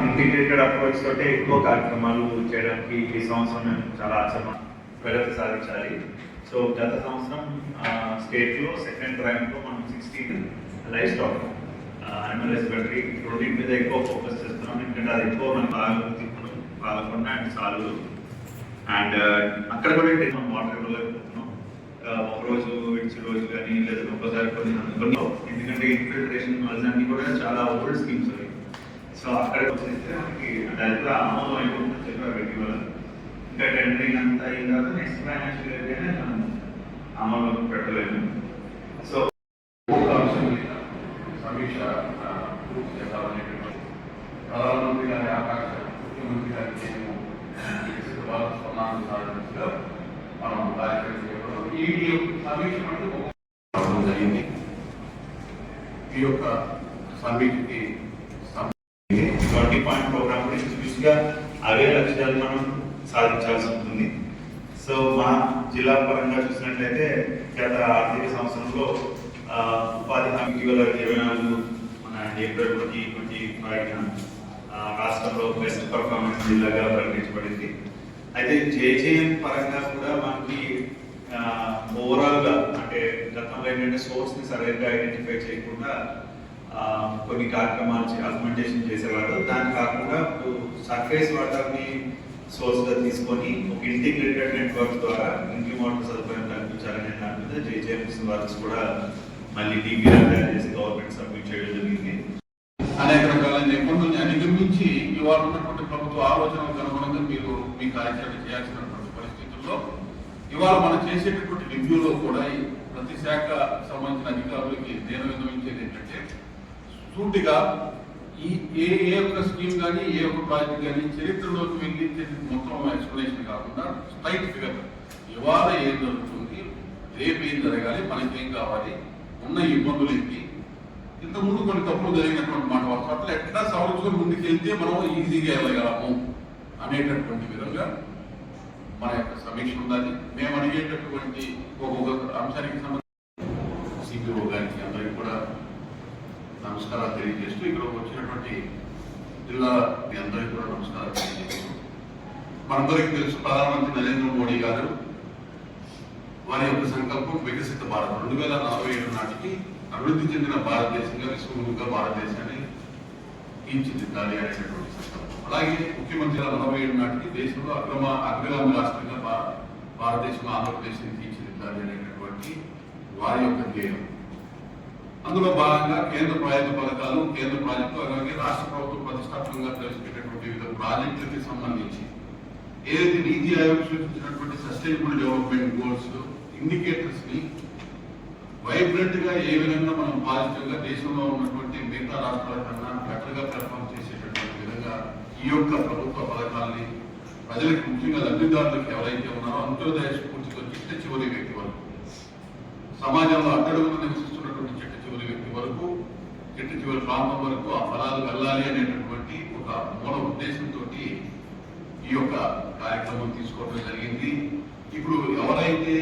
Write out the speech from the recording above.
Integrated approach తోటే ఎక్కువ కార్యక్రమాలు చేయడానికి ఈ సంవత్సరం చాలా ప్రగతి సాధించాలి. సో గత సంవత్సరం స్టేట్లో సెకండ్ ర్యాంక్లో మనం 16 life stock animal husbandry protein మీద ఎక్కువ ఫోకస్ చేస్తున్నాం. ఎందుకంటే అది ఎక్కువ మనం పాలకొండ అండ్ సాలు అండ్ అక్కడ కూడా మనం వాటర్ ఇవ్వలేకపోతున్నాం. ఒక రోజు ఇచ్చి రోజు కానీ లేదా ఒక్కసారి కొన్ని ఎందుకంటే ఇన్ఫిల్ట్రేషన్ అన్నీ కూడా చాలా ఓల్డ్ స్కీమ్స్ అవి. సో అక్కడ వచ్చేస్తే మనకి అది కూడా ఆమోదం అయిపోతుందని చెప్పారు పెట్టి వాళ్ళు. ఇంకా టెండరింగ్ అంతా అయిన తర్వాత నెక్స్ట్ ఫైనాన్షియల్ ఇయర్గానే మనం ఆమోదం పెట్టలేము. సో సమీక్ష పూర్తి చేయాలనేటువంటి ప్రధానమంత్రి గారి ఆకాంక్ష, ముఖ్యమంత్రి గారికి సాధించగా మనం కార్యక్రమం చేయడం ఈ సమీక్ష జరిగింది. ఈ యొక్క సమీక్షకి 20 పాయింట్ ప్రోగ్రామ్ కూడా ఇంచుమించుగా అవే లక్ష్యాలు మనం సాధించాల్సి ఉంటుంది. సో మా జిల్లా పరంగా చూసినట్లయితే గత ఆర్థిక సంవత్సరంలో ఉపాధి హామీ ఇటీవల 24 మన ఏప్రిల్ 2025 రాష్ట్రంలో బెస్ట్ పర్ఫార్మెన్స్ జిల్లాగా ప్రకటించబడింది. అయితే జేజేఎం పరంగా కూడా మనకి ఓవరాల్గా అంటే గతంలో ఏంటంటే సోర్స్ని సరిగ్గా ఐడెంటిఫై చేయకుండా కొన్ని కార్యక్రమాలు అగ్మెంటేషన్ చేసేవాడు. దాని కాకుండా సర్ఫేస్ వాటర్ని సోర్స్గా తీసుకొని ఒక ఇంటిగ్రేటెడ్ నెట్వర్క్ ద్వారా డ్రింకింగ్ వాటర్ సదుపాయం కల్పించాలనే దాని మీద జేజేఎంసీ వర్క్స్ కూడా మళ్ళీ డీపీగా తయారు చేసి గవర్నమెంట్ సబ్మిట్ చేయడం జరిగింది. అనేక రకాల నిబంధనలు అధిగమించి ఇవాళ ఉన్నటువంటి ప్రభుత్వ ఆలోచనలకు అనుగుణంగా మీరు మీ కార్యాచరణ చేయాల్సినటువంటి పరిస్థితుల్లో ఇవాళ మనం చేసేటటువంటి రివ్యూలో కూడా ప్రతి శాఖ సంబంధించిన అధికారులకి నేను విన్నవించేది ఏంటంటే సూటిగా ఏ ఒక్క స్కీమ్ కానీ ఏ ఒక్క ప్రాజెక్ట్ కానీ చరిత్రలోకి వెళ్ళి మొత్తం ఎక్స్ప్లెనేషన్ కాకుండా స్ట్రైట్ ఫిగర్ ఇవాళ ఏం జరుగుతుంది, రేపు ఏం జరగాలి, మనకేం కావాలి, ఉన్న ఇబ్బందులు ఏంటి, ఇంతకుముందు కొన్ని తప్పులు జరిగినటువంటి మాట అట్లా ఎట్లా సవరించుకొని ముందుకు వెళ్తే మనం ఈజీగా వెళ్ళగలము అనేటటువంటి విధంగా మన యొక్క సమీక్ష ఉండాలి. మేము అడిగేటటువంటి ఒక్కొక్క అంశానికి సంబంధించి సిపిఓ గారికి అందరికీ కూడా నమస్కారాలు తెలియజేస్తూ ఇక్కడ వచ్చినటువంటి జిల్లా మీ అందరికీ కూడా నమస్కారాలు తెలియజేస్తూ మనందరికీ తెలుసు ప్రధానమంత్రి నరేంద్ర మోడీ గారు వారి యొక్క సంకల్పం వికసిత భారత్ 2047 నాటికి అభివృద్ధి చెందిన భారతదేశంగా విశ్వముఖంగా భారతదేశాన్ని తీర్చిదిద్దాలి అనేటటువంటి సంకల్పం. అలాగే ముఖ్యమంత్రి 47 నాటికి దేశంలో అగ్రగామి రాష్ట్రంగా భారతదేశంలో ఆంధ్రప్రదేశ్ని తీర్చిదిద్దాలి అనేటటువంటి వారి యొక్క ధ్యేయం. అందులో భాగంగా కేంద్ర ప్రాజెక్టు పథకాలు, కేంద్ర ప్రాజెక్టులు అలాగే రాష్ట్ర ప్రభుత్వం ప్రతిష్టాత్మకంగా ప్రవేశపెట్టినటువంటి వివిధ ప్రాజెక్టులకి సంబంధించి ఏదైతే నీతి ఆయోగ్ సూచించినటువంటి సస్టైనబుల్ డెవలప్మెంట్ గోల్స్ ఇండికేటర్స్ ని వైబ్రెంట్ గా ఏ విధంగా మనం పాజిటివ్ గా దేశంలో ఉన్నటువంటి మిగతా రాష్ట్రాల కన్నా బెటర్ గా పెర్ఫార్మ్ చేసేటటువంటి విధంగా ఈ యొక్క ప్రభుత్వ పథకాలని ప్రజలకు ముఖ్యంగా లబ్ధిదారులకు ఎవరైతే ఉన్నారో అంత్యోదయ స్ఫూర్తితో చిట్ట చివరి వ్యక్తి వరకు సమాజంలో అట్టడుగున నివసిస్తున్నటువంటి చిట్ట చివరి వ్యక్తి వరకు చిట్ట చివరి ప్రాంతం వరకు ఆ ఫలాలు వెళ్ళాలి అనేటటువంటి ఒక మూల ఉద్దేశంతో ఈ యొక్క కార్యక్రమం తీసుకోవడం జరిగింది. ఇప్పుడు ఎవరైతే